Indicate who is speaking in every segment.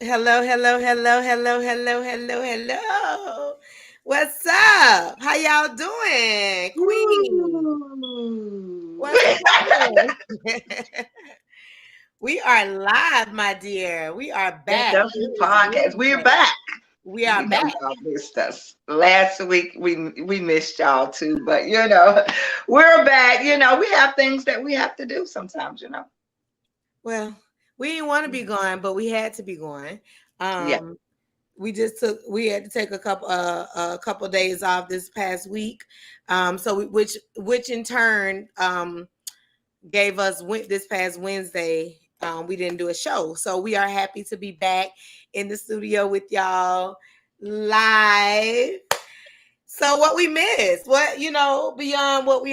Speaker 1: Hello, hello, hello, hello, hello, hello, hello. What's up? How y'all doing? Queen,
Speaker 2: Ooh.
Speaker 1: what's poppin'? We are live, my dear. We are back.
Speaker 2: SW
Speaker 1: It is
Speaker 2: podcast. We're
Speaker 1: Wednesday.
Speaker 2: back.
Speaker 1: We
Speaker 2: We
Speaker 1: are
Speaker 2: know
Speaker 1: back.
Speaker 2: y'all missed us. Last week we missed y'all too, but we're back. We have things that we have to do sometimes.
Speaker 1: Well, we didn't want to be gone, but we had to be going.
Speaker 2: Yeah.
Speaker 1: Um, we had to take a couple days off this past week. Which in turn gave us this past Wednesday. We didn't do a show, so we are happy to be back in the studio with y'all live. So what we missed? What beyond what we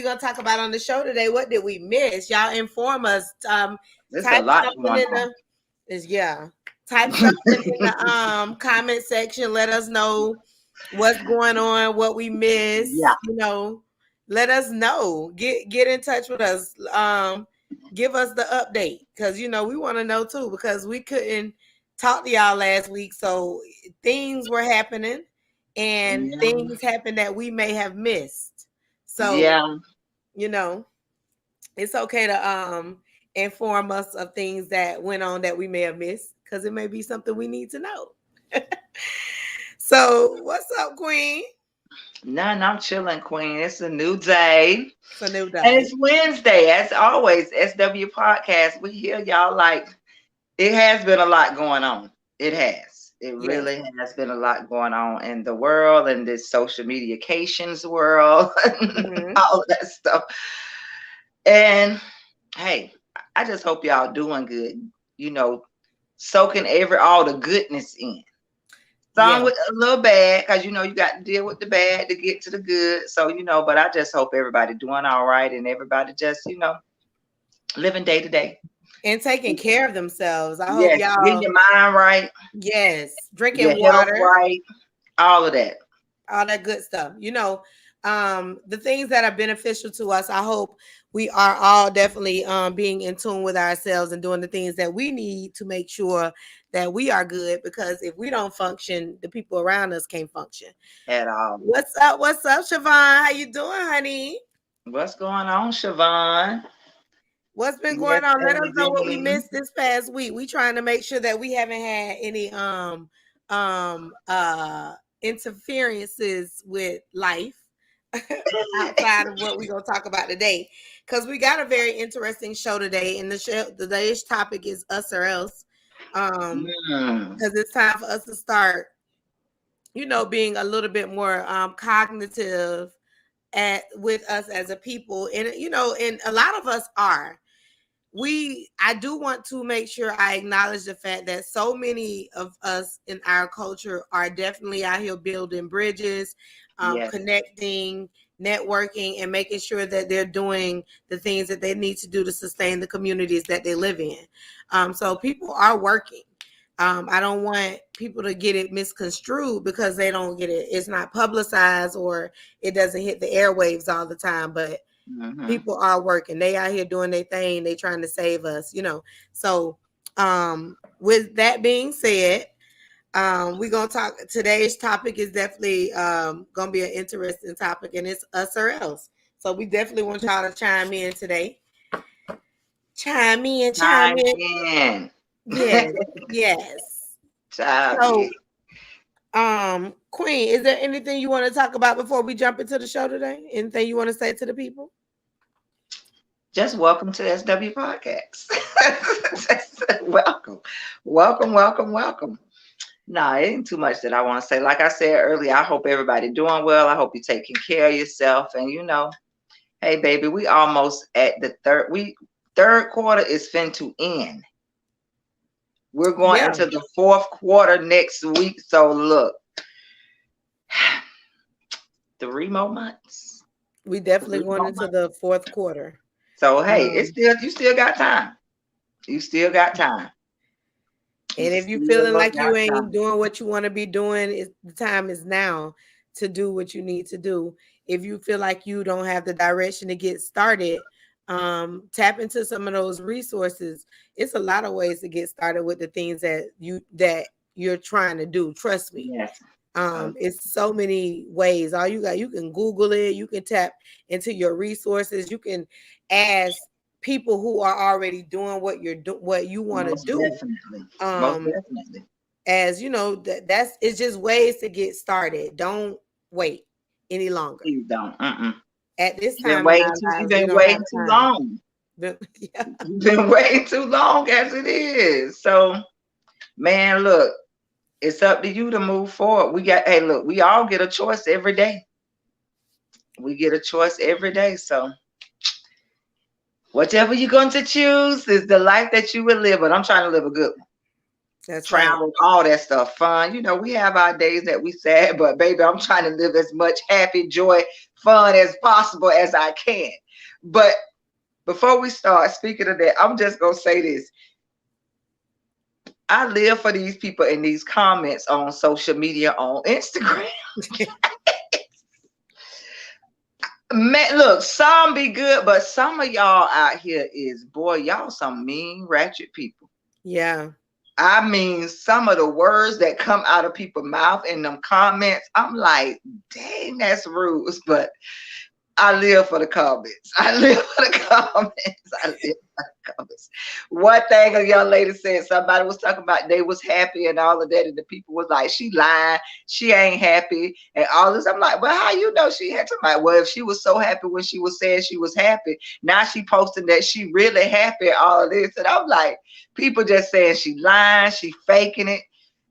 Speaker 1: gonna talk about on the show today? What did we miss? Y'all inform us.
Speaker 2: There's a
Speaker 1: Type
Speaker 2: lot
Speaker 1: something
Speaker 2: going
Speaker 1: in
Speaker 2: on.
Speaker 1: the is yeah. Type something in the comment section. Let us know what's going on, what we
Speaker 2: Yeah.
Speaker 1: miss. Let us know. Get in touch with us. Give us the update because we want to know too because we couldn't talk to y'all last week, so things were happening and
Speaker 2: Yeah.
Speaker 1: things happened that we may have missed. So
Speaker 2: Yeah.
Speaker 1: you know it's okay to inform us of things that went on that we may have missed because it may be something we need to know. So what's up, Queen?
Speaker 2: None. I'm chilling, Queen. It's a new day.
Speaker 1: It's a new
Speaker 2: And
Speaker 1: day.
Speaker 2: it's Wednesday. As always, SW Podcast. We hear y'all like it has been a lot going on. It has. It
Speaker 1: Yes.
Speaker 2: really has been a lot going on in the world and this social mediacations world,
Speaker 1: Hmm.
Speaker 2: all of that stuff. And hey, I just hope y'all doing good. You know, soaking all the goodness in.
Speaker 1: Yeah.
Speaker 2: Some with a little bad, because you got to deal with the bad to get to the good. So but I just hope everybody doing all right and everybody just living day to day.
Speaker 1: And taking care of themselves. I hope
Speaker 2: Yes, getting
Speaker 1: y'all,
Speaker 2: your mind right,
Speaker 1: yes,
Speaker 2: your
Speaker 1: drinking
Speaker 2: health
Speaker 1: water,
Speaker 2: right, all of that.
Speaker 1: all that good stuff. The things that are beneficial to us. I hope we are all definitely being in tune with ourselves and doing the things that we need to make sure that we are good. Because if we don't function, the people around us can't function.
Speaker 2: At all.
Speaker 1: What's up? What's up, Siobhan? How you doing, honey?
Speaker 2: What's going on, Siobhan?
Speaker 1: What's been going
Speaker 2: Yes,
Speaker 1: on? Let us know what we
Speaker 2: indeed.
Speaker 1: missed this past week. We trying to make sure that we haven't had any um uh interferences with life outside of what we're gonna talk about today. Because we got a very interesting show today, and today's topic is us or else.
Speaker 2: Mm,
Speaker 1: Because it's time for us to start, being a little bit more cognitive at with us as a people, and and a lot of us are. I do want to make sure I acknowledge the fact that so many of us in our culture are definitely out here building bridges,
Speaker 2: yes.
Speaker 1: connecting, networking, and making sure that they're doing the things that they need to do to sustain the communities that they live in. So people are working. I don't want people to get it misconstrued because they don't get it. It's not publicized or it doesn't hit the airwaves all the time, but
Speaker 2: Hmm.
Speaker 1: people are working. They out here doing their thing. They trying to save us. So with that being said, we're gonna talk. Today's topic is definitely gonna be an interesting topic, and it's us or else. So we definitely want y'all to chime in today. Chime in, chime
Speaker 2: Time
Speaker 1: in.
Speaker 2: in.
Speaker 1: Yes, yes.
Speaker 2: Time in.
Speaker 1: So, Queen, is there anything you want to talk about before we jump into the show today? Anything you want to say to the people?
Speaker 2: Just welcome to SW Podcast. Welcome. Welcome, welcome, welcome. Nah, it ain't too much that I want to say. Like I said earlier, I hope everybody doing well. I hope you're taking care of yourself. And hey baby, we almost at the third quarter is fin to end. We're going
Speaker 1: Yeah,
Speaker 2: into the fourth quarter next week. So look, 3 more months.
Speaker 1: we definitely
Speaker 2: Three
Speaker 1: going
Speaker 2: more
Speaker 1: into
Speaker 2: months.
Speaker 1: the fourth quarter.
Speaker 2: So hey, it's
Speaker 1: Um,
Speaker 2: still you still got time. You still got time. You
Speaker 1: and if you
Speaker 2: still
Speaker 1: feeling like you
Speaker 2: got
Speaker 1: ain't
Speaker 2: time.
Speaker 1: doing what you want to be doing, the time is now to do what you need to do. If you feel like you don't have the direction to get started, tap into some of those resources. It's a lot of ways to get started with the things that you're trying to do. Trust me.
Speaker 2: Yes.
Speaker 1: It's so many ways. All you got, you can Google it, you can tap into your resources, you can ask people who are already doing what you're doing, what you want to
Speaker 2: Most
Speaker 1: do.
Speaker 2: definitely. Most definitely.
Speaker 1: As you know, that's it's just ways to get started. Don't wait any longer.
Speaker 2: Please don't.
Speaker 1: At this
Speaker 2: You've been
Speaker 1: time in
Speaker 2: waiting
Speaker 1: our
Speaker 2: too,
Speaker 1: lives,
Speaker 2: you've
Speaker 1: we
Speaker 2: been
Speaker 1: don't
Speaker 2: waiting
Speaker 1: have
Speaker 2: too
Speaker 1: time.
Speaker 2: long.
Speaker 1: Yeah.
Speaker 2: You've been waiting too long as it is. So, man, look, it's up to you to move forward. Hey, look, we all get a choice every day. We get a choice every day. So, whatever you're going to choose is the life that you will live. But I'm trying to live a good one.
Speaker 1: That's
Speaker 2: Travel,
Speaker 1: right.
Speaker 2: all that stuff, fun. You know, we have our days that we sad, but baby, I'm trying to live as much happy, joy, fun as possible as I can. But before we start speaking of that, I'm just gonna say this. I live for these people in these comments on social media, on Instagram. Man, look, some be good, but some of y'all out here is, boy, y'all some mean, ratchet people.
Speaker 1: Yeah.
Speaker 2: I mean, some of the words that come out of people's mouth in them comments, I'm like, dang, that's rude. But I live for the comments. I live for the comments. I live for the comments. One thing a young lady said, somebody was talking about they was happy and all of that, and the people was like, she lying, she ain't happy, and all this. I'm like, well, how you know she had to? Like, well, if she was so happy when she was saying she was happy, now she posting that she really happy, all of this. And I'm like, people just saying she lying, she faking it.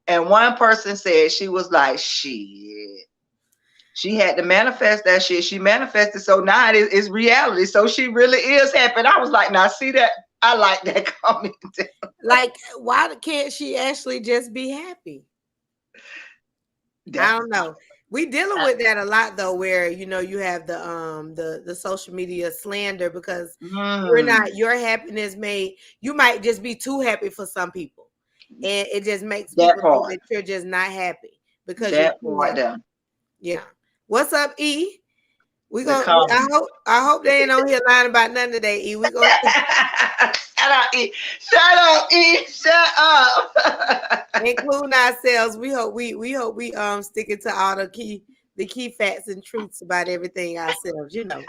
Speaker 2: And one person said she was like, shit. She had to manifest that shit. She manifested, so now it's reality. So she really is happy. And I was like, now see that? I like that comment.
Speaker 1: Like, why can't she actually just be happy? I don't know. We dealing with that a lot though, where you know you have the social media slander because your happiness you might just be too happy for some people, and it just makes people think that you're just not happy because you're too happy. Yeah. What's up, E? We gonna. I hope they ain't on here lying about nothing today, E. We gonna.
Speaker 2: Shut up, E. Shut up, E. Shut up.
Speaker 1: Including ourselves. We hope we sticking to all the key facts and truths about everything ourselves. You know.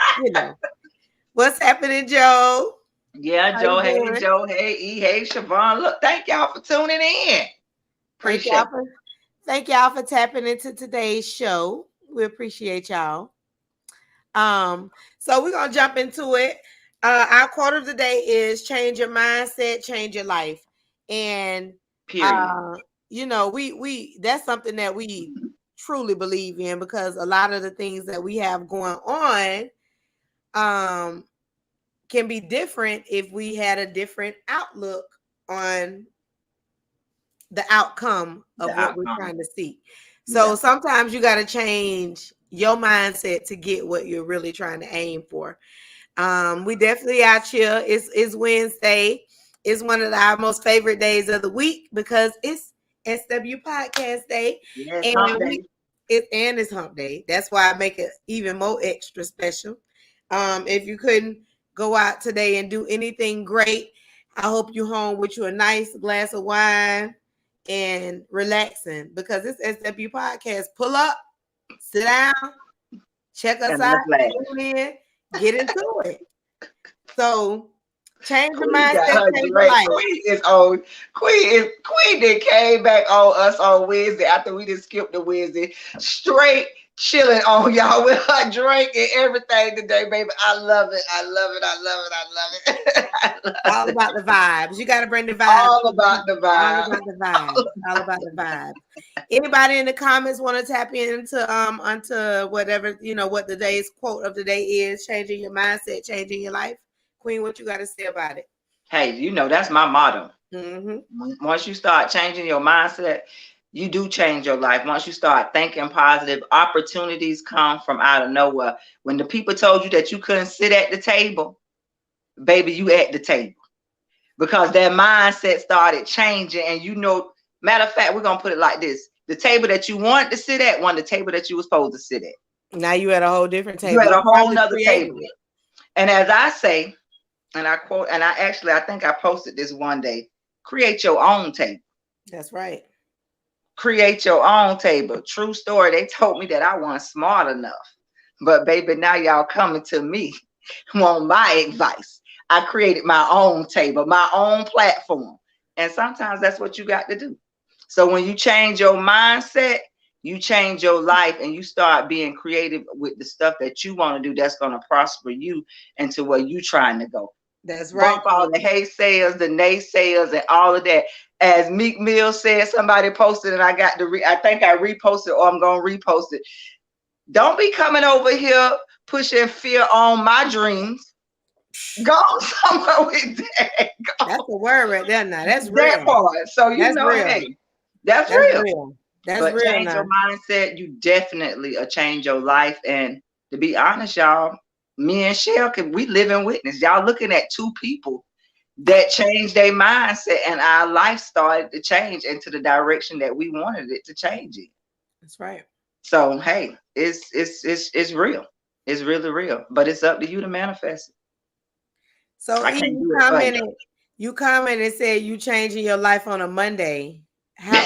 Speaker 1: What's happening, Joe?
Speaker 2: Yeah, Joe. Hey, Joe. Hey, E. Hey, Siobhan. Look, thank y'all for tuning in. Appreciate it.
Speaker 1: Thank y'all for tapping into today's show. We appreciate y'all. So we're gonna jump into it. Our quote of the day is change your mindset, change your life. And you know, we that's something that we truly believe in because a lot of the things that we have going on can be different if we had a different outlook on the outcome of what we're trying to see. So sometimes you got to change your mindset to get what you're really trying to aim for. We definitely out here. It's Wednesday. It's one of our most favorite days of the week because it's SW Podcast Day.
Speaker 2: Yeah, it's hump day.
Speaker 1: It's hump day. That's why I make it even more extra special. If you couldn't go out today and do anything great, I hope you home with you a nice glass of wine and relaxing because it's SW Podcast. Pull up, sit down, check us out, tune in, get into it. So change your mindset, change your life.
Speaker 2: Queen that came back on us on Wednesday after we just skipped the Wednesday. Straight chilling on y'all with her drink and everything today, baby. I love it. I love it. I love it. I love it.
Speaker 1: All about the vibes. You got to bring the vibes.
Speaker 2: All about the vibes.
Speaker 1: All about the vibes. All about the vibes. Anybody in the comments want to tap into onto whatever, you know, what the day's quote of the day is, changing your mindset, changing your life? Queen, what you got to say about it?
Speaker 2: Hey, you know, that's my motto.
Speaker 1: Mm-hmm.
Speaker 2: Once you start changing your mindset, you do change your life. Once you start thinking positive, opportunities come from out of nowhere. When the people told you that you couldn't sit at the table, baby, you at the table. Because that mindset started changing. And you know, matter of fact, we're going to put it like this. The table that you wanted to sit at wasn't the table that you were supposed to sit at.
Speaker 1: Now you at a whole different table.
Speaker 2: You at a whole nother table. And as I say, and I quote, and I think I posted this one day. Create your own table.
Speaker 1: That's right.
Speaker 2: Create your own table. True story. They told me that I wasn't smart enough. But baby, now y'all coming to me want my advice. I created my own table, my own platform. And sometimes that's what you got to do. So when you change your mindset, you change your life and you start being creative with the stuff that you want to do that's going to prosper you into where you trying to go.
Speaker 1: That's right.
Speaker 2: Bump all the haysayers, the naysayers, and all of that. As Meek Mill said, somebody posted, and I got to I think I reposted, or I'm gonna repost it. Don't be coming over here pushing fear on my dreams. Go somewhere with that. Go.
Speaker 1: That's the word right there. Now that's
Speaker 2: That
Speaker 1: real.
Speaker 2: part. So you
Speaker 1: That's
Speaker 2: know,
Speaker 1: real.
Speaker 2: hey, that's
Speaker 1: That's
Speaker 2: real.
Speaker 1: real. That's
Speaker 2: But
Speaker 1: real
Speaker 2: change
Speaker 1: now.
Speaker 2: your mindset. You definitely change your life. And to be honest, y'all, me and Shell, we live in witness. Y'all looking at two people that changed their mindset, and our life started to change into the direction that we wanted it to change in.
Speaker 1: That's right.
Speaker 2: So hey, it's real. It's really real. But it's up to you to manifest it.
Speaker 1: So
Speaker 2: I
Speaker 1: E,
Speaker 2: can't do it for you.
Speaker 1: you commented and said you changing your life on a Monday. How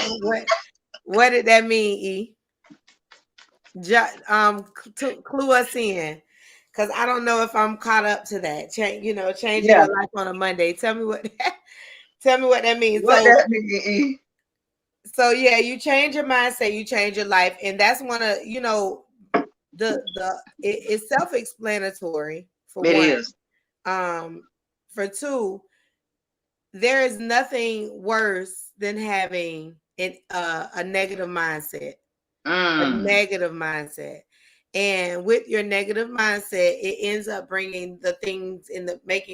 Speaker 1: what did that mean, E? Clue us in. Because I don't know if I'm caught up to that. Changing
Speaker 2: Yeah.
Speaker 1: your life on a Monday. Tell me what tell me what that means.
Speaker 2: What that mean, E?
Speaker 1: So yeah, you change your mindset, you change your life, and that's one of it's self-explanatory for
Speaker 2: It
Speaker 1: one.
Speaker 2: is.
Speaker 1: For two, there is nothing worse than having a negative mindset. A negative mindset. And with your negative mindset, it ends up bringing the things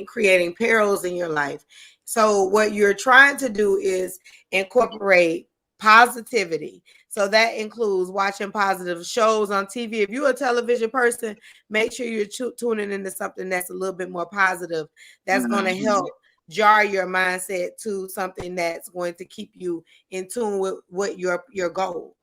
Speaker 1: creating perils in your life. So what you're trying to do is incorporate positivity. So that includes watching positive shows on TV. If you're a television person, make sure you're tuning into something that's a little bit more positive. That's going to help jar your mindset to something that's going to keep you in tune with what your goal.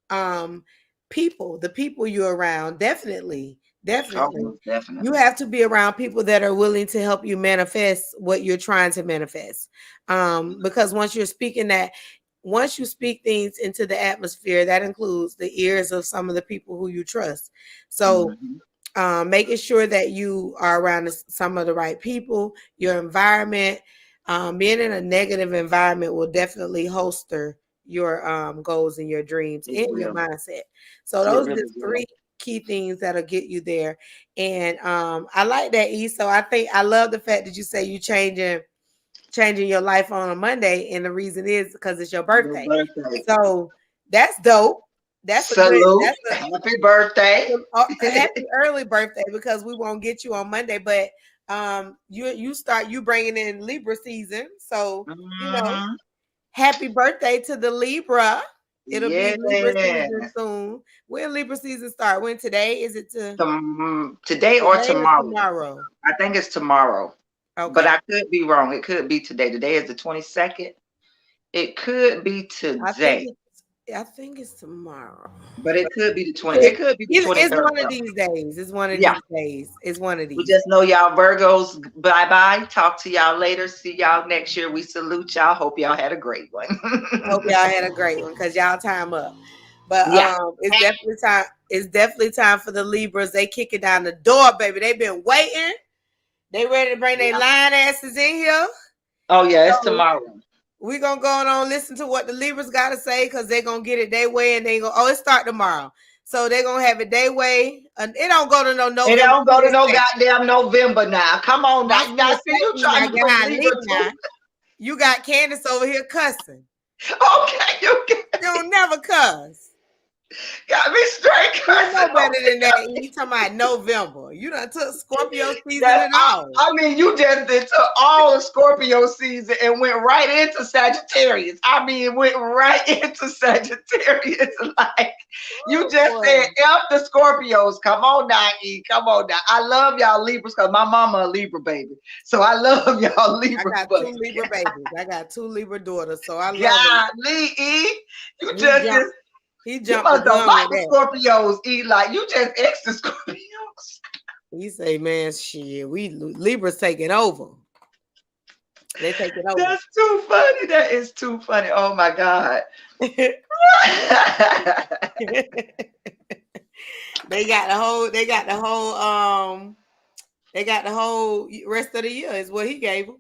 Speaker 1: The people you're around, definitely.
Speaker 2: Oh, definitely.
Speaker 1: You have to be around people that are willing to help you manifest what you're trying to manifest. Because once you speak things into the atmosphere, that includes the ears of some of the people who you trust. So making sure that you are around some of the right people, your environment, being in a negative environment will definitely holster your goals and your dreams and your mindset. So those are the three key things that'll get you there. And I like that, E. So I love the fact that you say you changing your life on a Monday, and the reason is because it's your birthday. So that's dope. That's
Speaker 2: happy birthday.
Speaker 1: Happy early birthday, because we won't get you on Monday, but you bringing in Libra season, so happy birthday to the Libra. It'll be Libra season soon. When Libra season start? When today? Is it
Speaker 2: today or tomorrow? I think it's tomorrow. Okay. But I could be wrong. It could be today. Today is the 22nd. It could be today.
Speaker 1: I think it's tomorrow.
Speaker 2: But it could be the 20. It could be the 23rd.
Speaker 1: It's one of these days. It's one of these days. It's one of these.
Speaker 2: We just know y'all Virgos. Bye-bye. Talk to y'all later. See y'all next year. We salute y'all. Hope y'all had a great one.
Speaker 1: Hope y'all had a great one, because y'all time up. But it's definitely time. It's definitely time for the Libras. They kicking down the door, baby. They've been waiting. They ready to bring their lion asses in here.
Speaker 2: Oh yeah, it's tomorrow.
Speaker 1: We're going to go on listen to what the Libras got to say, because they're going to get it their way, and it start tomorrow. So they're going to have it their way. And it don't go to no November.
Speaker 2: It don't go to no goddamn November now. Come on now. Now see you trying to bring Libra too.
Speaker 1: You got Candace over here cussing.
Speaker 2: Okay, you
Speaker 1: don't never cuss.
Speaker 2: Got me straight cussing.
Speaker 1: You know better than that. You talking about November. You done took Scorpio season and all.
Speaker 2: I mean, you just took all of Scorpio season and went right into Sagittarius. I mean, went right into Sagittarius. Like, you just said, F the Scorpios. Come on now, E. Come on now. I love y'all Libras, because my mama a Libra baby. So I love y'all Libras.
Speaker 1: I got two Libra babies. I got two Libra daughters. So I love
Speaker 2: Golly, E. You just...
Speaker 1: He jumped the gun
Speaker 2: like the Scorpios, E. Like, you just extra Scorpios.
Speaker 1: He say, man, shit, we Libras taking over. They take it over.
Speaker 2: That's too funny. That is too funny. Oh my God.
Speaker 1: They got the whole. They got the whole rest of the year. Is what he gave them.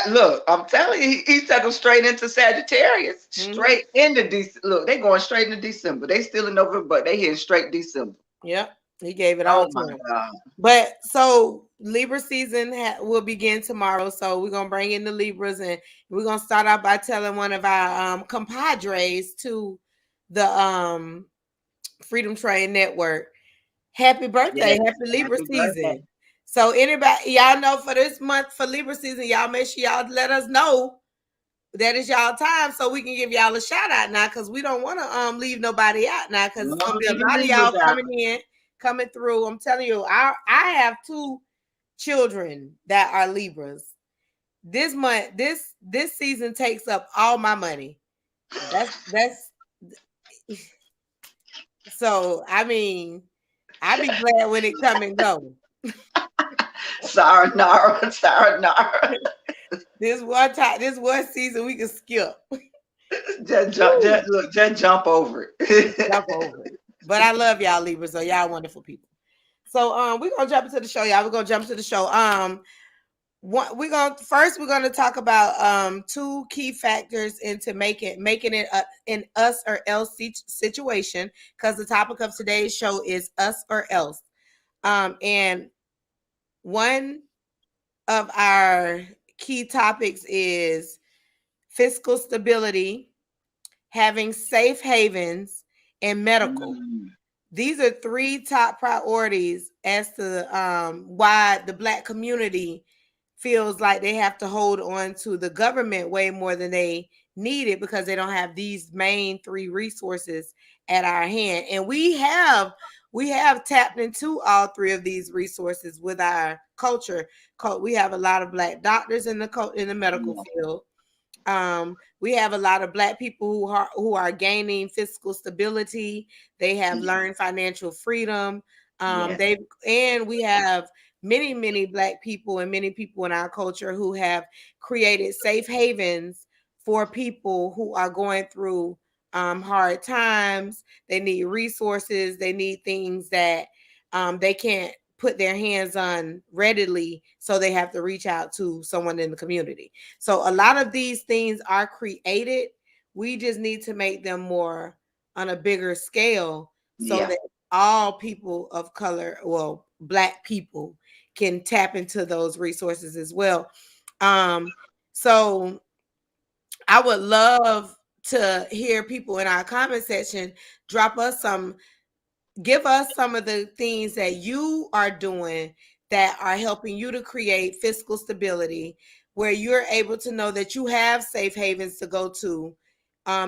Speaker 2: Look, I'm telling you, he took them straight into Sagittarius,
Speaker 1: Mm-hmm.
Speaker 2: straight into December. Look, they going straight into December. They still in November, but they here straight December.
Speaker 1: Yep, he gave it all
Speaker 2: Oh
Speaker 1: to
Speaker 2: my
Speaker 1: him.
Speaker 2: God.
Speaker 1: But so Libra season will begin tomorrow. So we're gonna bring in the Libras, and we're gonna start out by telling one of our compadres to the Freedom Train Network, happy birthday,
Speaker 2: Yes.
Speaker 1: happy Libra
Speaker 2: Happy birthday.
Speaker 1: season. So anybody, y'all know for this month for Libra season, y'all make sure y'all let us know that is y'all time so we can give y'all a shout out now, because we don't want to leave nobody out now, because it's gonna
Speaker 2: Don't
Speaker 1: be a
Speaker 2: leave the
Speaker 1: lot of
Speaker 2: Libras
Speaker 1: y'all
Speaker 2: out.
Speaker 1: coming through. I'm telling you, I have two children that are Libras. This month, this season takes up all my money. That's so I mean, I be glad when it come and go.
Speaker 2: Sayonara, sayonara.
Speaker 1: This one season we can skip.
Speaker 2: Just look, just jump over it.
Speaker 1: Jump over it. But I love y'all Libras, so y'all wonderful people. So we're gonna jump into the show, y'all. We're gonna jump into the show. We're gonna talk about two key factors into making it an us or else situation, because the topic of today's show is us or else. And one of our key topics is fiscal stability, having safe havens, and medical.
Speaker 2: Mm,
Speaker 1: These are three top priorities as to why the Black community feels like they have to hold on to the government way more than they need it, because they don't have these main three resources at our hand. And we have tapped into all three of these resources with our culture. We have a lot of Black doctors in the medical
Speaker 2: yeah.
Speaker 1: field. We have a lot of Black people who are gaining fiscal stability. They have
Speaker 2: Yeah.
Speaker 1: learned financial freedom.
Speaker 2: Yes.
Speaker 1: We have many Black people and many people in our culture who have created safe havens for people who are going through hard times. They need resources. They need things that they can't put their hands on readily, so they have to reach out to someone in the community. So a lot of these things are created. We just need to make them more on a bigger scale, so
Speaker 2: Yeah.
Speaker 1: that all people of color, well, Black people, can tap into those resources as well. Um, so I would love to hear people in our comment section drop us some give us some of the things that you are doing that are helping you to create fiscal stability, where you're able to know that you have safe havens to go to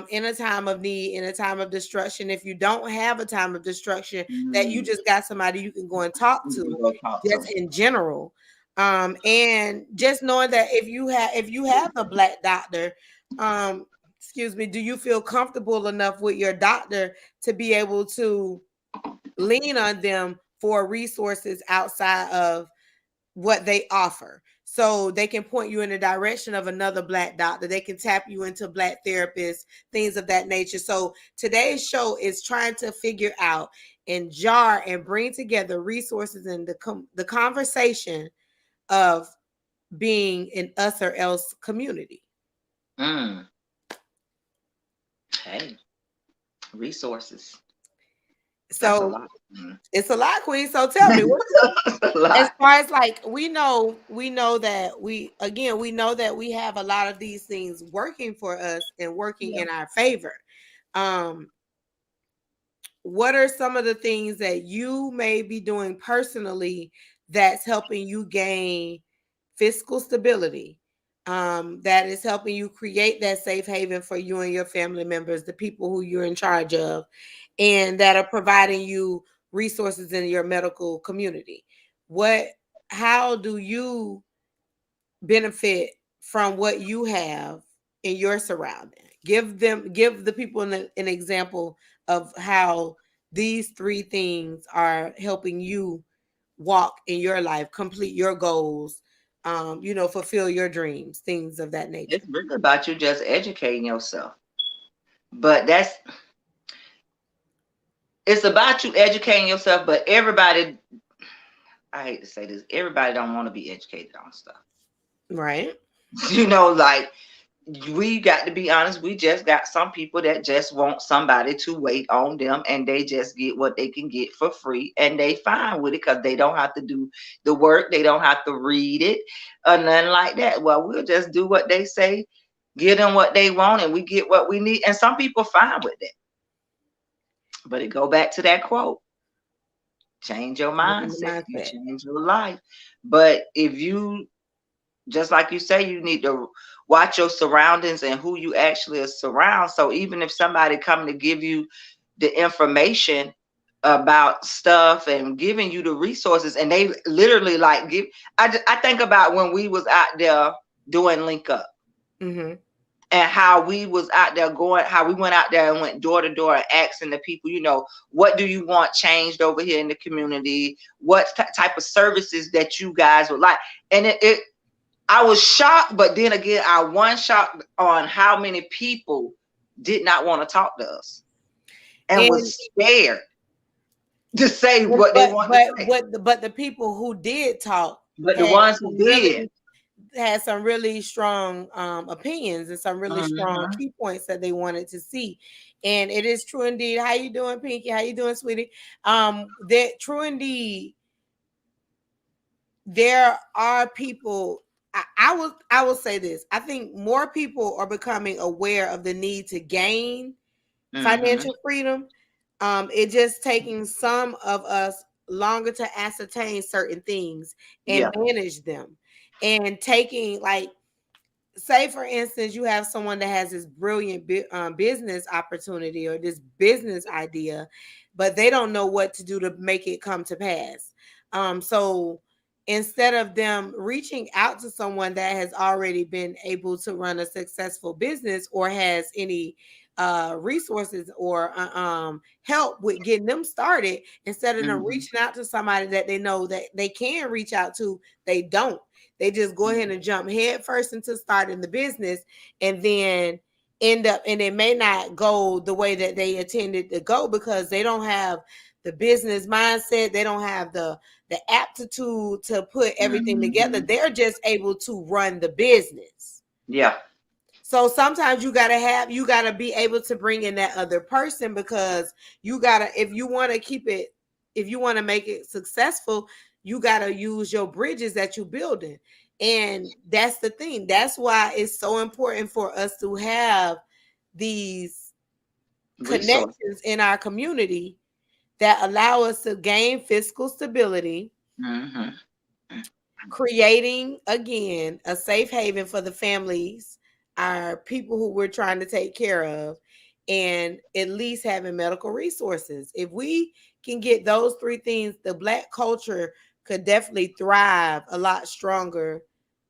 Speaker 1: in a time of need, in a time of destruction. If you don't have a time of destruction, that you
Speaker 2: Mm,
Speaker 1: just got somebody you can go and talk
Speaker 2: you can
Speaker 1: to,
Speaker 2: go talk to
Speaker 1: just
Speaker 2: 'em.
Speaker 1: in general. And just knowing that if you have a Black doctor, um, excuse me, do you feel comfortable enough with your doctor to be able to lean on them for resources outside of what they offer? So they can point you in the direction of another Black doctor. They can tap you into Black therapists, things of that nature. So today's show is trying to figure out and jar and bring together resources in the conversation of being an us or else community.
Speaker 2: Mm, hey, resources. That's a
Speaker 1: So
Speaker 2: lot. Mm.
Speaker 1: it's a lot, Queen. So tell me,
Speaker 2: That's a
Speaker 1: as
Speaker 2: lot.
Speaker 1: far as like we know that we have a lot of these things working for us and working
Speaker 2: Yeah.
Speaker 1: in our favor. um what are some of the things that you may be doing personally that's helping you gain fiscal stability, that is helping you create that safe haven for you and your family members, the people who you're in charge of, and that are providing you resources in your medical community? What How do you benefit from what you have in your surrounding? Give the people an example of how these three things are helping you walk in your life, complete your goals, fulfill your dreams, things of that nature.
Speaker 2: It's really about you just educating yourself. But it's about you educating yourself, but everybody, I hate to say this, everybody don't want to be educated on stuff.
Speaker 1: Right.
Speaker 2: Like we got to be honest, we just got some people that just want somebody to wait on them, and they just get what they can get for free, and they fine with it because they don't have to do the work, they don't have to read it or nothing like that. Well, we'll just do what they say, give them what they want, and we get what we need. And some people fine with that. But it go back to that quote: change your mindset, you change your life. But if you, just like you say, you need to watch your surroundings and who you actually are surround. So even if somebody come to give you the information about stuff and giving you the resources, and they literally like give, I think about when we was out there doing Link Up.
Speaker 1: Mm-hmm.
Speaker 2: And how we was out there how we went out there and went door to door and asking the people, what do you want changed over here in the community? What type of services that you guys would like? And I was shocked, but then again, I was shocked on how many people did not want to talk to us and was scared to say what they want to say.
Speaker 1: But the people who did talk,
Speaker 2: but the ones who did,
Speaker 1: had some really strong opinions and some really strong key points that they wanted to see. And it is true indeed. How you doing, Pinky? How you doing, sweetie? That true indeed. There are people. I will say this. I think more people are becoming aware of the need to gain financial freedom. It just taking some of us longer to ascertain certain things and manage them. And taking, like, say for instance, you have someone that has this brilliant business opportunity or this business idea, but they don't know what to do to make it come to pass. So instead of them reaching out to someone that has already been able to run a successful business or has any resources or help with getting them started, instead of them reaching out to somebody that they know that they can reach out to, they don't. They just go ahead and jump head first into starting the business, and then end up, and it may not go the way that they intended to go because they don't have the business mindset. They don't have the aptitude to put everything together. They're just able to run the business.
Speaker 2: Yeah.
Speaker 1: So sometimes you gotta be able to bring in that other person, because if you want to make it successful, you gotta use your bridges that you're building. And that's the thing. That's why it's so important for us to have these connections in our community that allow us to gain fiscal stability, creating, again, a safe haven for the families, our people who we're trying to take care of, and at least having medical resources. If we can get those three things, the Black culture could definitely thrive a lot stronger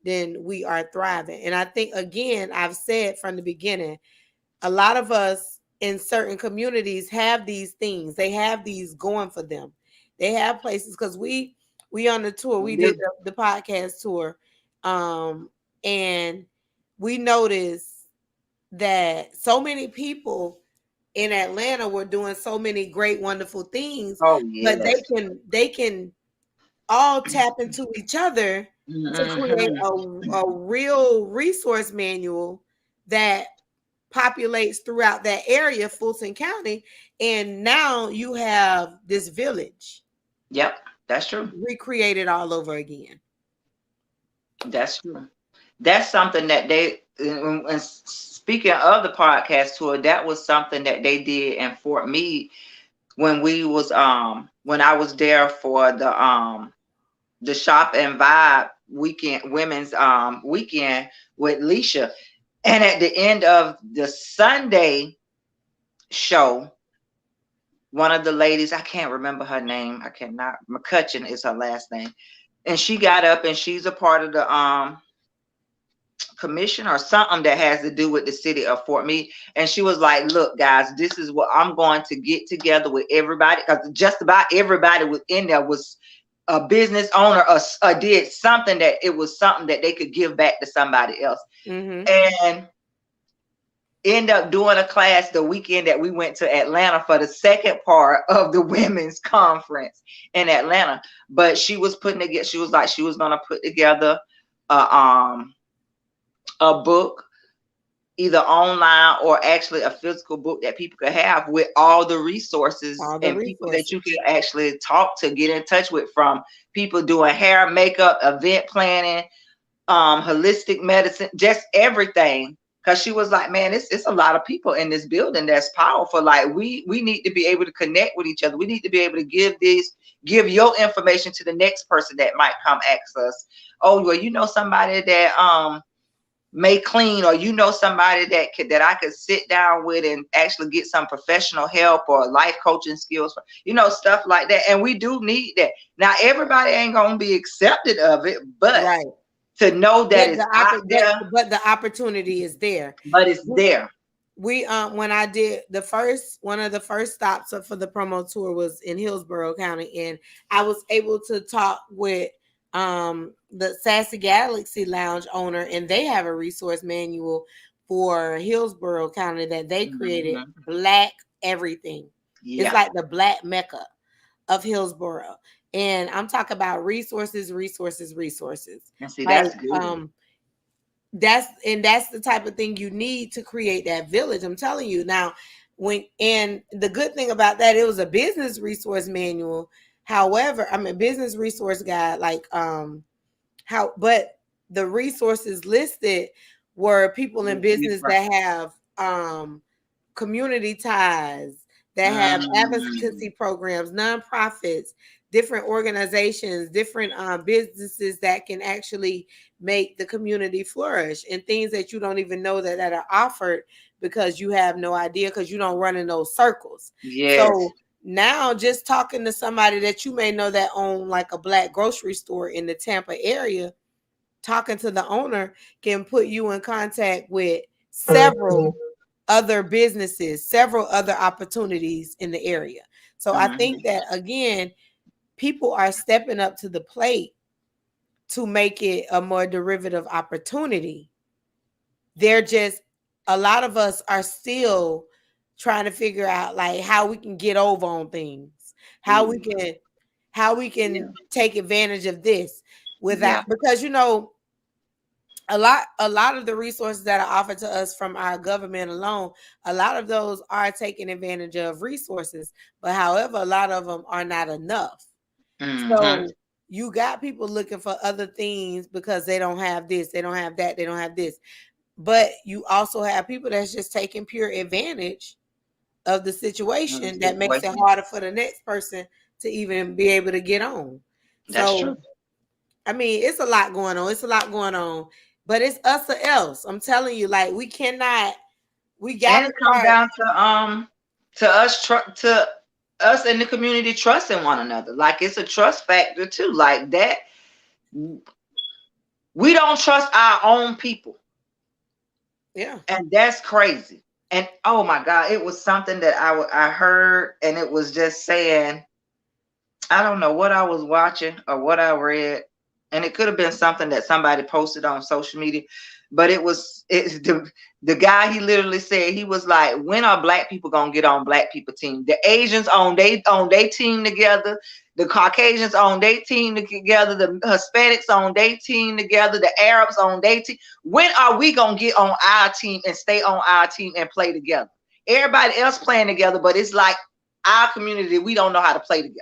Speaker 1: than we are thriving. And I think, again, I've said from the beginning, a lot of us in certain communities have these things. They have these going for them. They have places, because we on the tour, we did the podcast tour, and we noticed that so many people in Atlanta were doing so many great, wonderful things, but they can all tap into each other to create a real resource manual that populates throughout that area, Fulton County, and now you have this village.
Speaker 2: Yep, that's true.
Speaker 1: Recreated all over again.
Speaker 2: That's true. That's something that and speaking of the podcast tour, that was something that they did in Fort Meade when we was when I was there for the Shop and Vibe weekend, women's weekend with Leisha. And at the end of the Sunday show, one of the ladies, I can't remember her name, McCutcheon is her last name, and she got up, and she's a part of the commission or something that has to do with the city of Fort Meade. And she was like, look, guys, this is what I'm going to get together with everybody, because just about everybody was in there was a business owner did something that it was something that they could give back to somebody else.
Speaker 1: Mm-hmm.
Speaker 2: And end up doing a class the weekend that we went to Atlanta for the second part of the women's conference in Atlanta. But she was putting together, she was like, she was going to put together a book, either online or actually a physical book that people could have with all the resources
Speaker 1: All the
Speaker 2: and people that
Speaker 1: resources.
Speaker 2: you can actually talk to, get in touch with, from people doing hair, makeup, event planning, holistic medicine, just everything. Because she was like, man, it's a lot of people in this building that's powerful. Like we need to be able to connect with each other. We need to be able to give your information to the next person that might come ask us. Oh, well, you know somebody that may clean, or you know somebody that I could sit down with and actually get some professional help or life coaching skills, you know, stuff like that. And we do need that. Now everybody ain't gonna be accepted of it, but
Speaker 1: Right.
Speaker 2: to know that
Speaker 1: But
Speaker 2: it's out there,
Speaker 1: the opportunity is there.
Speaker 2: but it's there.
Speaker 1: We when I did one of the first stops for the promo tour was in Hillsborough County, and I was able to talk with the Sassy Galaxy Lounge owner, and they have a resource manual for Hillsborough County that they created. Black everything.
Speaker 2: Yeah.
Speaker 1: It's like the Black Mecca of Hillsborough. And I'm talking about resources.
Speaker 2: And see,
Speaker 1: Like
Speaker 2: that's good.
Speaker 1: that's the type of thing you need to create that village. I'm telling you now. And the good thing about that, it was a business resource manual. However, I mean business resource guide, but the resources listed were people in business that have community ties, that have advocacy programs, nonprofits, different organizations, different businesses that can actually make the community flourish, and things that you don't even know that are offered because you have no idea, because you don't run in those circles.
Speaker 2: Yes.
Speaker 1: So now just talking to somebody that you may know that own like a Black grocery store in the Tampa area, talking to the owner can put you in contact with several other businesses, several other opportunities in the area. So I think that again, people are stepping up to the plate to make it a more derivative opportunity. They're just, a lot of us are still trying to figure out like how we can get over on things, how we can take advantage of this without, because you know, a lot of the resources that are offered to us from our government alone, a lot of those are taking advantage of resources, but however, a lot of them are not enough. So you got people looking for other things because they don't have this, they don't have that, they don't have this. But you also have people that's just taking pure advantage of the situation that makes it harder for the next person to even be able to get on.
Speaker 2: That's
Speaker 1: So,
Speaker 2: true.
Speaker 1: I mean, it's a lot going on. It's a lot going on, but it's us or else. I'm telling you, like we got
Speaker 2: And
Speaker 1: to
Speaker 2: it comes
Speaker 1: start.
Speaker 2: down to us in the community trusting one another. Like it's a trust factor too. Like that, we don't trust our own people.
Speaker 1: Yeah.
Speaker 2: And that's crazy. And oh my God, it was something that I heard, and it was just saying, I don't know what I was watching or what I read, and it could have been something that somebody posted on social media, but it's the guy, he literally said, he was like, when are Black people gonna get on Black people team? The Asians on they team together, the Caucasians on their team together, the Hispanics on their team together, the Arabs on their team. When are we gonna get on our team and stay on our team and play together? Everybody else playing together, but it's like our community, we don't know how to play together.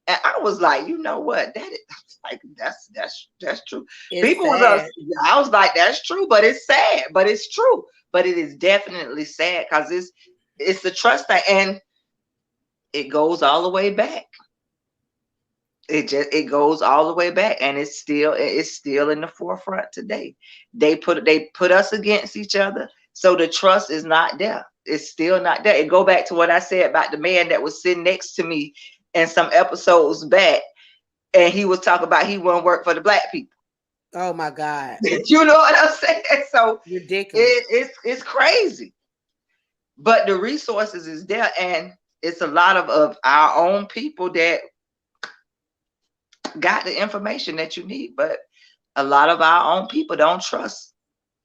Speaker 2: And I was like, you know what? That is like that's true.
Speaker 1: It's
Speaker 2: People
Speaker 1: sad.
Speaker 2: I was like, that's true, but it's sad, but it's true. But it is definitely sad because it's the trust thing, and it goes all the way back. It goes all the way back, and it's still in the forefront today. They put us against each other, so the trust is not there. It's still not there. It go back to what I said about the man that was sitting next to me in some episodes back, and he was talking about he wouldn't work for the Black people.
Speaker 1: Oh my God.
Speaker 2: You know what I'm saying? So
Speaker 1: Ridiculous.
Speaker 2: It's crazy. But the resources is there, and it's a lot of our own people that got the information that you need, but a lot of our own people don't trust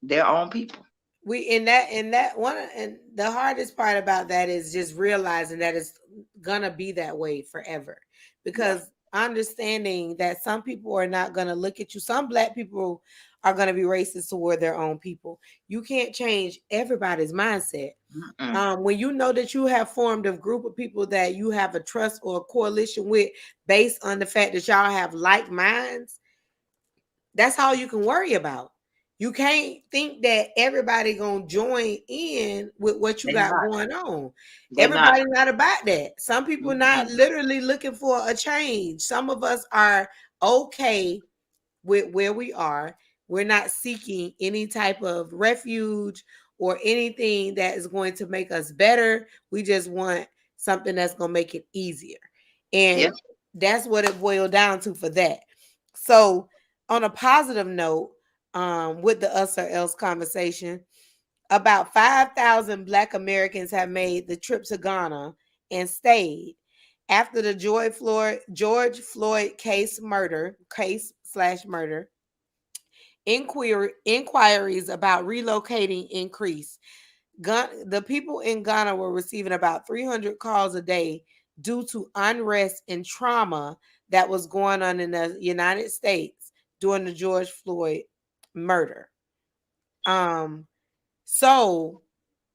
Speaker 2: their own people.
Speaker 1: We in that one, and the hardest part about that is just realizing that it's gonna be that way forever,
Speaker 2: Yeah.
Speaker 1: because understanding that some people are not gonna look at you, some black people are gonna be racist toward their own people. You can't change everybody's mindset.
Speaker 2: Mm-mm.
Speaker 1: When you know that you have formed a group of people that you have a trust or a coalition with, based on the fact that y'all have like minds, that's all you can worry about. You can't think that everybody gonna join in with what you
Speaker 2: They
Speaker 1: got
Speaker 2: not.
Speaker 1: going on.
Speaker 2: They not.
Speaker 1: Everybody not about that. Some people not
Speaker 2: Mm-mm.
Speaker 1: literally looking for a change. Some of us are okay with where we are. We're not seeking any type of refuge or anything that is going to make us better. We just want something that's going to make it easier.
Speaker 2: Yeah.
Speaker 1: And that's what it boiled down to for that. So, on a positive note, with the us or else conversation, about 5,000 Black Americans have made the trip to Ghana and stayed after the George Floyd case/murder. Inquiries about relocating increased. The people in Ghana were receiving about 300 calls a day due to unrest and trauma that was going on in the United States during the George Floyd murder. Um, so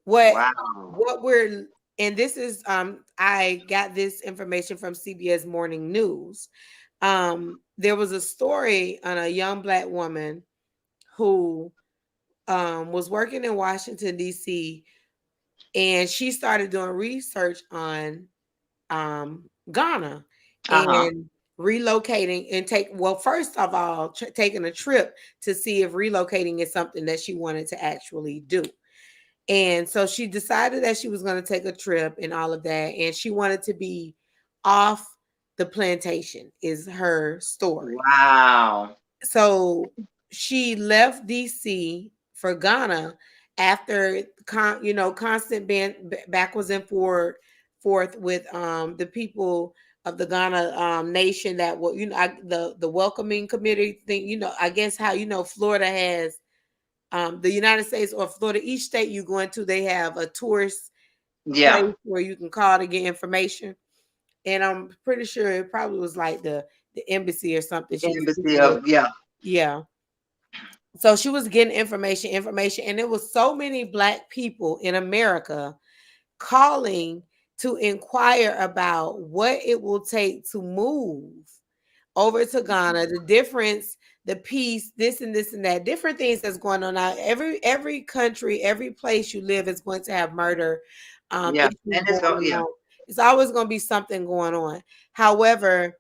Speaker 1: what
Speaker 2: Wow.
Speaker 1: what we're and this is I got this information from CBS Morning News. There was a story on a young Black woman who was working in Washington D.C., and she started doing research on Ghana
Speaker 2: Uh-huh.
Speaker 1: and relocating and first of all taking a trip to see if relocating is something that she wanted to actually do. And so she decided that she was going to take a trip and all of that. And she wanted to be off the plantation, is her story.
Speaker 2: Wow.
Speaker 1: So she left DC for Ghana after constant backwards and forth with the people of the Ghana nation that were, the welcoming committee thing. I guess how Florida has the United States or Florida, each state you go into, they have a tourist
Speaker 2: Yeah.
Speaker 1: place where you can call to get information. And I'm pretty sure it probably was like the embassy or something she was
Speaker 2: Embassy
Speaker 1: speaking with.
Speaker 2: of, yeah.
Speaker 1: Yeah. So she was getting information, and there was so many Black people in America calling to inquire about what it will take to move over to Ghana, the difference, the peace, this and this and that, different things that's going on now. Every country, every place you live is going to have murder
Speaker 2: Yeah.
Speaker 1: issues
Speaker 2: And it's
Speaker 1: going
Speaker 2: go, yeah.
Speaker 1: on. It's always going to be something going on. However,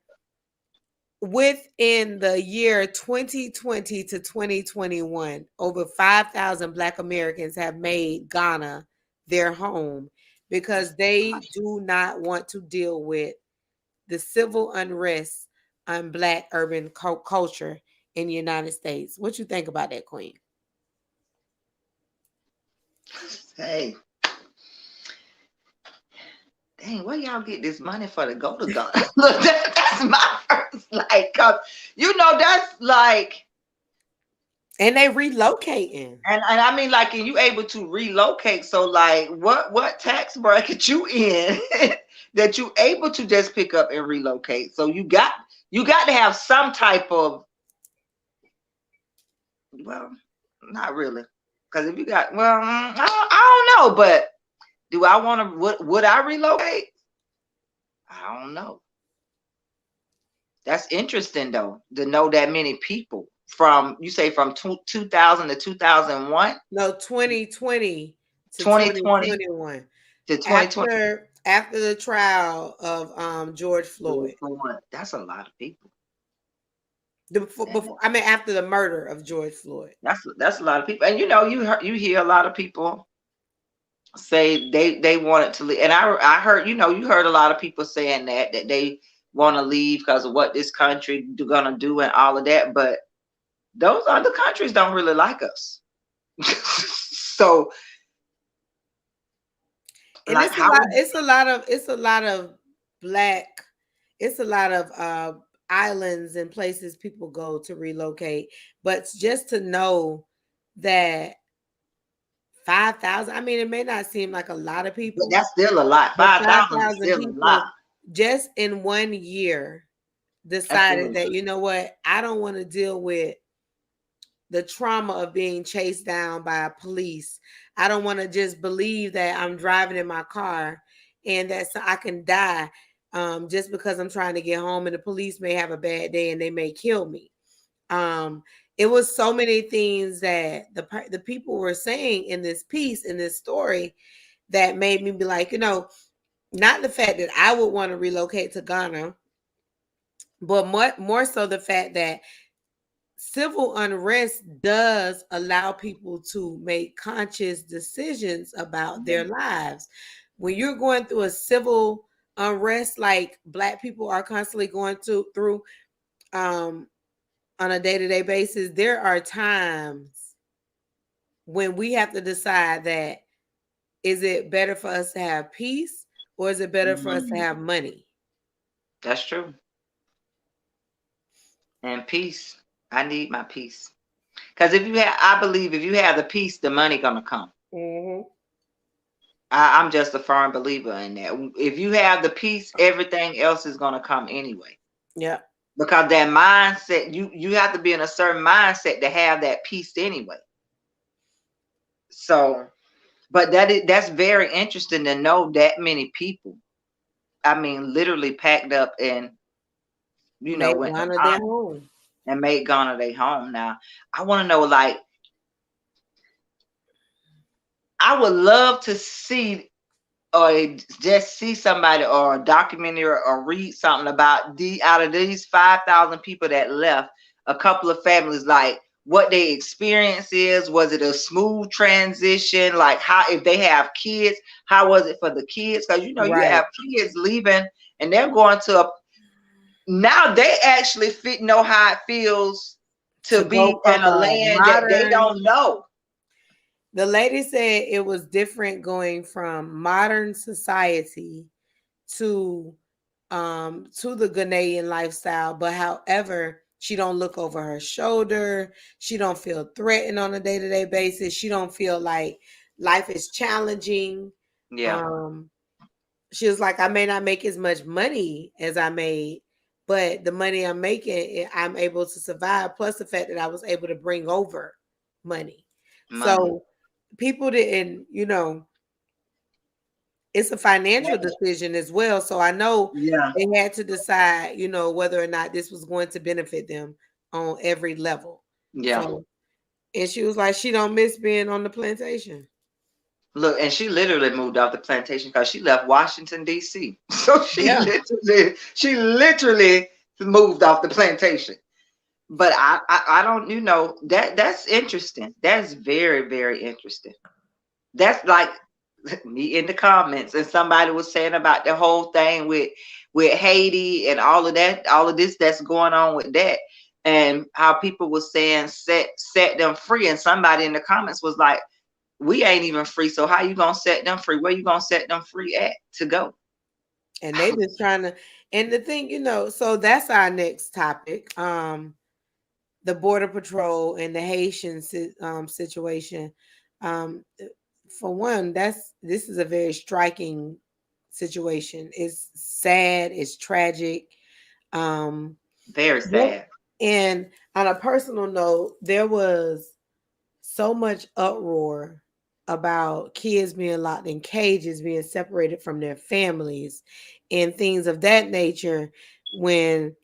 Speaker 1: within the year 2020 to 2021, over 5,000 Black Americans have made Ghana their home because
Speaker 2: That's
Speaker 1: they do not want to deal with the civil unrest on Black urban culture in the United States. What you think about that, Queen?
Speaker 2: hey. Dang, where y'all get this money for to go to Ghana? Look, that's my first, like, cause that's like,
Speaker 1: And they relocating.
Speaker 2: and I mean, like, and you able to relocate. So, like, what tax bracket you in that you able to just pick up and relocate? So you got to have some type of, well, not really, because if you got, well, I don't know, but do I want to? Would I relocate? I don't know. That's interesting though, to know that many people from, you say, from 2000 to 2001,
Speaker 1: No, 2020 to
Speaker 2: 2020
Speaker 1: 2021.
Speaker 2: to 2020.
Speaker 1: After the trial of George Floyd.
Speaker 2: That's a lot of people.
Speaker 1: Before, I mean, after the murder of George Floyd.
Speaker 2: That's a lot of people. And you hear a lot of people say they wanted to leave. And I heard, you heard a lot of people saying that they want to leave because of what this country gonna do and all of that. But those other countries don't really like us. So,
Speaker 1: And
Speaker 2: like, how?
Speaker 1: it's a lot of black, it's a lot of islands and places people go to relocate, but just to know that 5,000, I mean, it may not seem like a lot of
Speaker 2: But
Speaker 1: people,
Speaker 2: that's still a lot.
Speaker 1: but
Speaker 2: 5,000 is
Speaker 1: 5,000
Speaker 2: still a lot.
Speaker 1: people just in one year decided
Speaker 2: Absolutely.
Speaker 1: that, you know what, I don't want to deal with the trauma of being chased down by police. I don't want to just believe that I'm driving in my car and that I can die just because I'm trying to get home and the police may have a bad day and they may kill me. Um, it was so many things that the people were saying in this piece, in this story, that made me be like, not the fact that I would want to relocate to Ghana, but more so the fact that civil unrest does allow people to make conscious decisions about
Speaker 2: Yeah.
Speaker 1: their lives. When you're going through a civil unrest like Black people are constantly going through um, on a day-to-day basis, there are times when we have to decide that, is it better for us to have peace or is it better for us to
Speaker 2: Mhm.
Speaker 1: have money?
Speaker 2: That's true. And peace. I need my peace. Because I believe if you have the peace, the money gonna come.
Speaker 1: Mm-hmm.
Speaker 2: I'm just a firm believer in that. If you have the peace, everything else is gonna come anyway.
Speaker 1: Yeah.
Speaker 2: Because that mindset, you have to be in a certain mindset to have that peace anyway. So, but that's very interesting to know that many people. I mean, literally packed up and
Speaker 1: Made
Speaker 2: went to
Speaker 1: Ghana their
Speaker 2: Ghana
Speaker 1: home.
Speaker 2: and made Ghana their home. Now, I want to know, like, I would love to see or just see somebody or a documentary or read something about out of these 5,000 people that left, a couple of families, like what their experience is. Was it a smooth transition? Like, how, if they have kids, how was it for the kids? Because you
Speaker 1: Right.
Speaker 2: have kids leaving and they're going to now they actually know how it feels to
Speaker 1: To
Speaker 2: be
Speaker 1: go
Speaker 2: in
Speaker 1: from
Speaker 2: a
Speaker 1: a
Speaker 2: land that they
Speaker 1: modern,
Speaker 2: don't know.
Speaker 1: the lady said it was different going from modern society to to the Ghanaian lifestyle, but however, she don't look over her shoulder, she don't feel threatened on a day-to-day basis, she don't feel like life is challenging.
Speaker 2: Yeah,
Speaker 1: um she was like, I may not make as much money as I made, but the money I'm making, I'm able to survive. Plus the fact that I was able to bring over money.
Speaker 2: money.
Speaker 1: So people didn't, it's a financial decision as well. So I know
Speaker 2: Yeah,
Speaker 1: they had to decide, whether or not this was going to benefit them on every level.
Speaker 2: yeah.
Speaker 1: So, and she was like, she don't miss being on the plantation.
Speaker 2: Look, and she literally moved off the plantation because she left Washington D.C. So
Speaker 1: Yeah.
Speaker 2: she literally moved off the plantation. But I don't, that's interesting. That's very, very interesting. That's like me in the comments, and somebody was saying about the whole thing with Haiti and all of that, all of this that's going on with that, and how people were saying set them free, and somebody in the comments was like, we ain't even free, so how you gonna set them free? Where you gonna set them free at to go?
Speaker 1: And they just trying to, and the thing, so that's our next topic. The border patrol and the Haitian situation. Um, for one, this is a very striking situation. It's sad. It's tragic. Um,
Speaker 2: Very
Speaker 1: what-
Speaker 2: sad.
Speaker 1: and on a personal note, there was so much uproar about kids being locked in cages, being separated from their families, and things of that nature when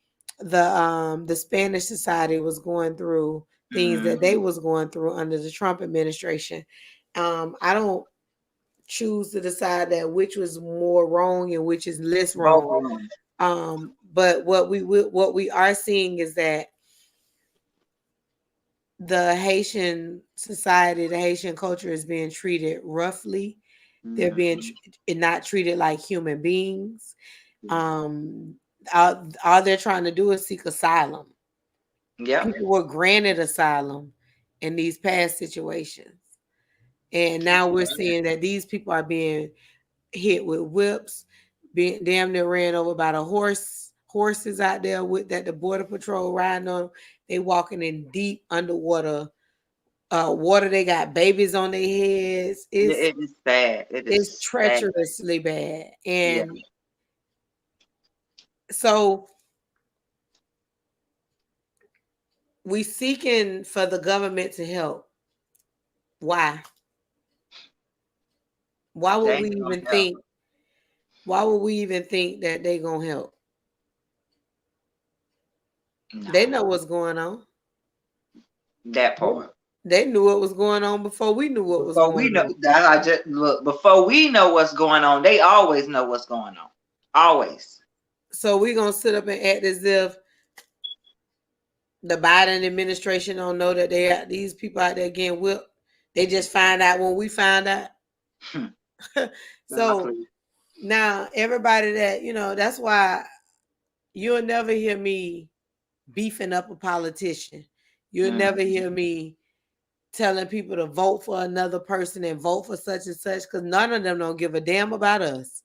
Speaker 1: the Spanish society was going through things that they
Speaker 2: Mhm.
Speaker 1: was going through under the Trump administration. I don't choose to decide that which was more wrong and which is less
Speaker 2: Both
Speaker 1: wrong.
Speaker 2: of them.
Speaker 1: But what we are seeing is that the Haitian society, the Haitian culture is being treated roughly. They're being
Speaker 2: Mhm.
Speaker 1: not treated like human beings. Um, all they're trying to do is seek asylum.
Speaker 2: Yep.
Speaker 1: People were granted asylum in these past situations, and now we're seeing that these people are being hit with whips, being damn near ran over by the horse horses out there with that the border patrol riding on. They walking in deep underwater water. They got babies on their heads.
Speaker 2: It is sad. It
Speaker 1: It's
Speaker 2: is sad.
Speaker 1: treacherously bad.
Speaker 2: Yeah.
Speaker 1: And so we seeking for the government to help. Why? Why
Speaker 2: They
Speaker 1: would we
Speaker 2: ain't gonna
Speaker 1: even
Speaker 2: help.
Speaker 1: think? Why would we even think that they gonna help?
Speaker 2: No.
Speaker 1: They know what's going on.
Speaker 2: That part.
Speaker 1: They knew what was going on before we knew what was
Speaker 2: Before we
Speaker 1: going
Speaker 2: know
Speaker 1: on.
Speaker 2: that, I just look. Before we know what's going on, they always know what's going on. Always.
Speaker 1: So we gonna sit up and act as if the Biden administration don't know that these people out there getting whipped. They just find out when we find out. So
Speaker 2: Exactly.
Speaker 1: now everybody that that's why you'll never hear me beefing up a politician. You'll never
Speaker 2: Mhm.
Speaker 1: hear me telling people to vote for another person and vote for such and such because none of them don't give a damn about us.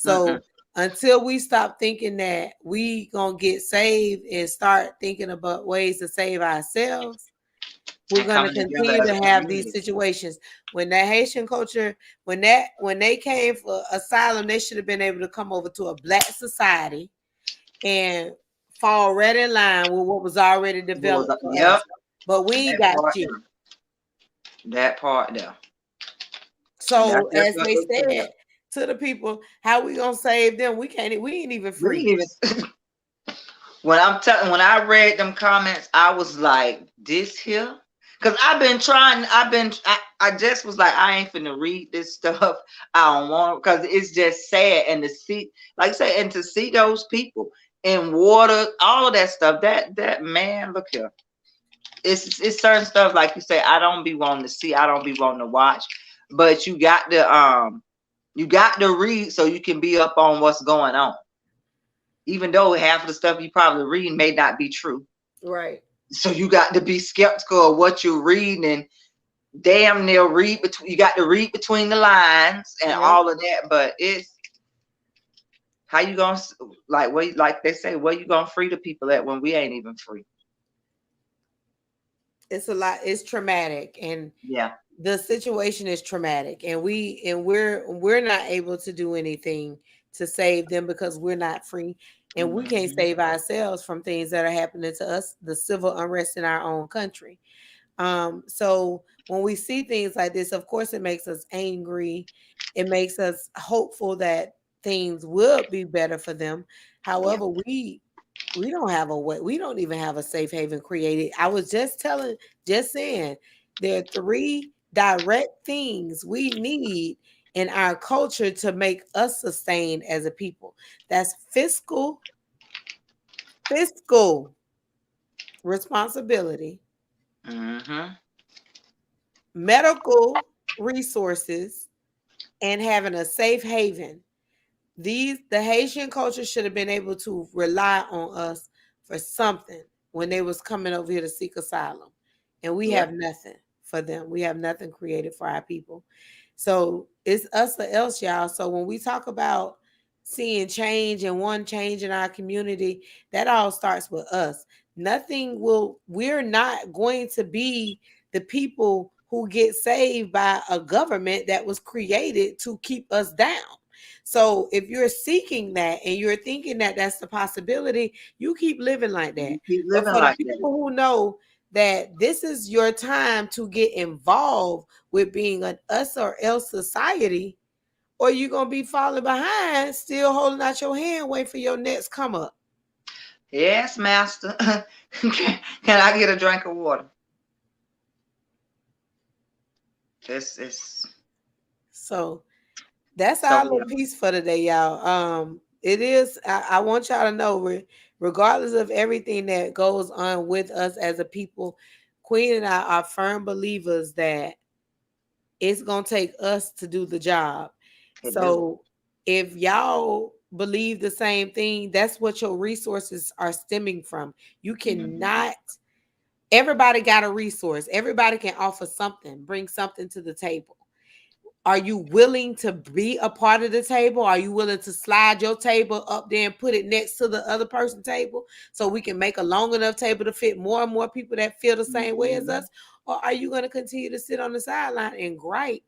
Speaker 2: Mm-mm.
Speaker 1: So until we stop thinking that we gonna get saved and start thinking about ways to save ourselves, we're
Speaker 2: And
Speaker 1: gonna
Speaker 2: coming together
Speaker 1: continue
Speaker 2: as
Speaker 1: to
Speaker 2: a
Speaker 1: have these
Speaker 2: community.
Speaker 1: situations. When that Haitian culture, when they came for asylum, they should have been able to come over to a black society and fall right in line with what was already developed for
Speaker 2: Yep.
Speaker 1: us. But we ain't
Speaker 2: That
Speaker 1: got
Speaker 2: part
Speaker 1: shit.
Speaker 2: there. That part there. And
Speaker 1: So
Speaker 2: that's just
Speaker 1: as
Speaker 2: what
Speaker 1: they
Speaker 2: they said.
Speaker 1: said to the people, how we gonna save them? We can't. We ain't even
Speaker 2: We
Speaker 1: free.
Speaker 2: didn't even when I read them comments, I was like, this here? Because I just was like, I ain't finna read this stuff. I don't want because it's just sad. And to see, like I said, and to see those people in water, all of that stuff, that man, look here. It's certain stuff, like you say, I don't be wanting to see, I don't be wanting to watch. But you got to read so you can be up on what's going on. Even though half of the stuff you probably read may not be true.
Speaker 1: Right.
Speaker 2: So you got to be skeptical of what you're reading and damn near read between you got to read between the lines and
Speaker 1: Yep.
Speaker 2: all of that. But it's how you gonna like they say, where you gonna free the people at when we ain't even free?
Speaker 1: It's a lot. It's traumatic, and
Speaker 2: Yeah.
Speaker 1: the situation is traumatic, and we're not able to do anything to save them because we're not free, and we can't
Speaker 2: Mhm.
Speaker 1: save ourselves from things that are happening to us. The civil unrest in our own country. So when we see things like this, of course, it makes us angry. It makes us hopeful that things will be better for them.
Speaker 2: Yeah.
Speaker 1: However, we don't have a way. We don't even have a safe haven created. I was just saying, there are three direct things we need in our culture to make us sustain as a people. That's fiscal responsibility,
Speaker 2: Hmm.
Speaker 1: medical resources, and having a safe haven. The Haitian culture should have been able to rely on us for something when they was coming over here to seek asylum. And we
Speaker 2: Yeah.
Speaker 1: have nothing for them. We have nothing created for our people. So it's us or else, y'all. So when we talk about seeing change and one change in our community, that all starts with us. We're not going to be the people who get saved by a government that was created to keep us down. So if you're seeking that and you're thinking that that's the possibility, you keep living like that.
Speaker 2: You keep
Speaker 1: But
Speaker 2: living
Speaker 1: for the
Speaker 2: like that.
Speaker 1: people who know that this is your time to get involved with being an us or else society, or you're gonna be falling behind, still holding out your hand, waiting for your next come up.
Speaker 2: Yes, master. Can I get a drink of water? It's
Speaker 1: So that's
Speaker 2: so
Speaker 1: our little
Speaker 2: yeah.
Speaker 1: piece for today, y'all. It is. I want y'all to know, regardless of everything that goes on with us as a people, Queen and I are firm believers that it's gonna take us to do the job.
Speaker 2: It do.
Speaker 1: So if y'all believe the same thing, that's what your resources are stemming from. You
Speaker 2: Mhm.
Speaker 1: cannot. Everybody got a resource. Everybody can offer something, bring something to the table. Are you willing to be a part of the table? Are you willing to slide your table up there and put it next to the other person's table so we can make a long enough table to fit more and more people that feel the same way as us? Or are you going to continue to sit on the sideline and gripe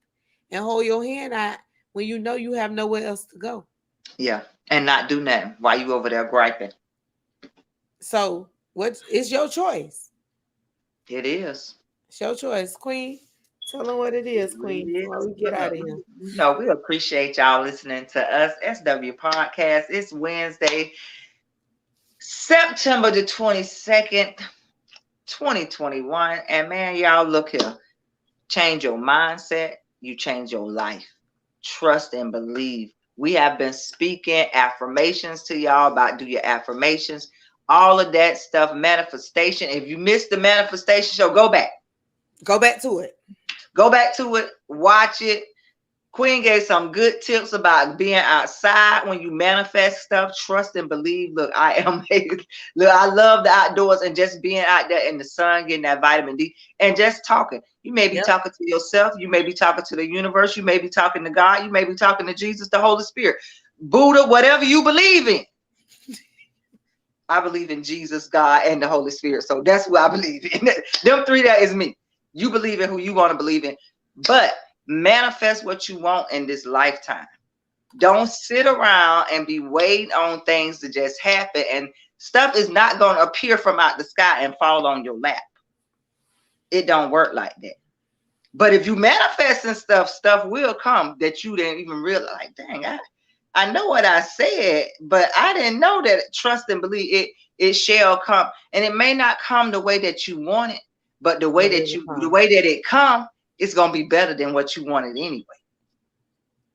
Speaker 1: and hold your hand out when you know you have nowhere else to go?
Speaker 2: Yeah. And not do nothing while you over there griping.
Speaker 1: So it's your choice.
Speaker 2: It is.
Speaker 1: It's your choice, Queen. Tell them what it is,
Speaker 2: It
Speaker 1: Queen,
Speaker 2: really
Speaker 1: before
Speaker 2: is.
Speaker 1: we get out of here.
Speaker 2: We appreciate y'all listening to us, SW Podcast. It's Wednesday, September the 22nd, 2021. And man, y'all, look here. Change your mindset. You change your life. Trust and believe. We have been speaking affirmations to y'all about do your affirmations, all of that stuff, manifestation. If you missed the manifestation show, go back.
Speaker 1: Go back to it.
Speaker 2: Go back to it. Watch it. Queen gave some good tips about being outside when you manifest stuff. Trust and believe. Look, I love the outdoors and just being out there in the sun, getting that vitamin D and just talking. You may be talking to yourself. You may be talking to the universe. You may be talking to God. You may be talking to Jesus, the Holy Spirit, Buddha, whatever you believe in. I believe in Jesus, God, and the Holy Spirit. So that's who I believe in. Them three, that is me. You believe in who you want to believe in. But manifest what you want in this lifetime. Don't sit around and be waiting on things to just happen. And stuff is not going to appear from out the sky and fall on your lap. It don't work like that. But if you manifest and stuff will come that you didn't even realize. Like, dang, I know what I said, but I didn't know that. Trust and believe it shall come. And it may not come the way that you want it, but the way that it come, it's gonna be better than what you wanted anyway.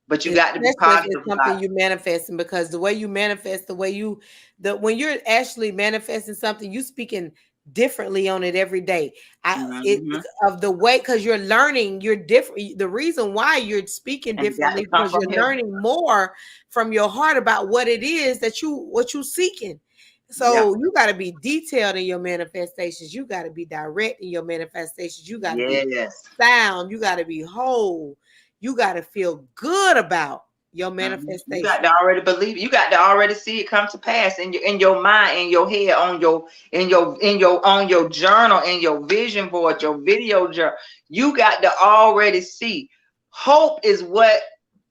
Speaker 2: But you got to be positive
Speaker 1: about something you're manifesting, because the way you manifest, when you're actually manifesting something, you speaking differently on it every day. Of the way, because you're learning, you're different. The reason why you're speaking differently because you're learning more from your heart about what it is that what you're seeking. So you got to be detailed in your manifestations. You got to be direct in your manifestations. You got to be sound. You got to be whole. You got to feel good about your manifestation.
Speaker 2: You got to already believe it. You got to already see it come to pass in your mind, in your head, on your journal, in your vision board, your video journal. You got to already see. Hope is what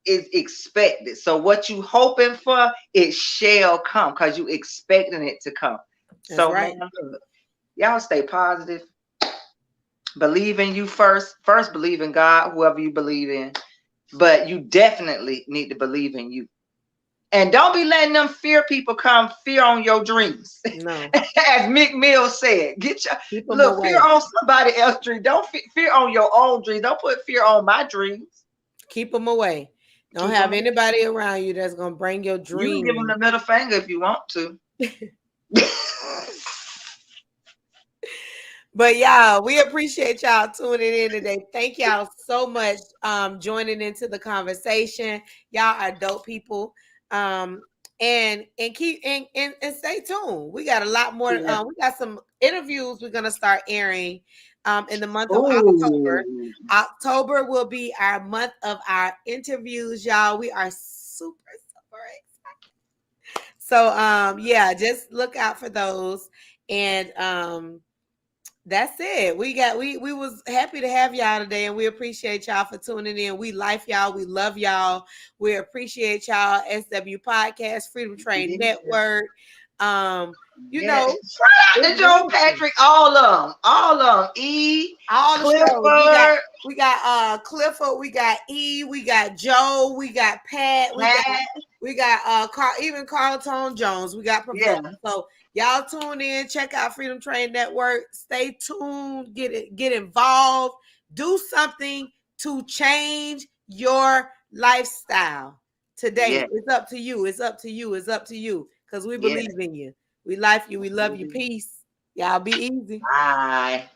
Speaker 2: is expected. So what you hoping for, it shall come because you expecting it to come.
Speaker 1: That's so right.
Speaker 2: Man, y'all stay positive. Believe in you first. First, believe in God, whoever you believe in. But you definitely need to believe in you. And don't be letting them fear on your dreams.
Speaker 1: No.
Speaker 2: As Mick Mills said, fear on somebody else's dream. Don't fear on your own dreams. Don't put fear on my dreams.
Speaker 1: Keep them away. Don't have anybody around you that's going to bring your dream.
Speaker 2: You can give them the middle finger if you want to.
Speaker 1: But y'all, we appreciate y'all tuning in today. Thank y'all so much joining into the conversation. Y'all are dope people. And keep and stay tuned. We got a lot more. We got some interviews we're gonna start airing in the month of October. October will be our month of our interviews, y'all. We are super excited. So just look out for those. And that's it. We was happy to have y'all today, and we appreciate y'all for tuning in. We like y'all. We love y'all. We appreciate y'all. SW Podcast, Freedom Train Network. You know,
Speaker 2: shout out to Joe Patrick, all of them. All the
Speaker 1: Clifford. We got Clifford, we got E, we got Joe, we got Pat, we got even Carlton Jones, we got Professor. So y'all tune in, check out Freedom Train Network, stay tuned, get involved, do something to change your lifestyle today. It's up to you. It's up to you. It's up to you. Because we believe in you. We like you. We love you. Peace. Y'all be easy.
Speaker 2: Bye.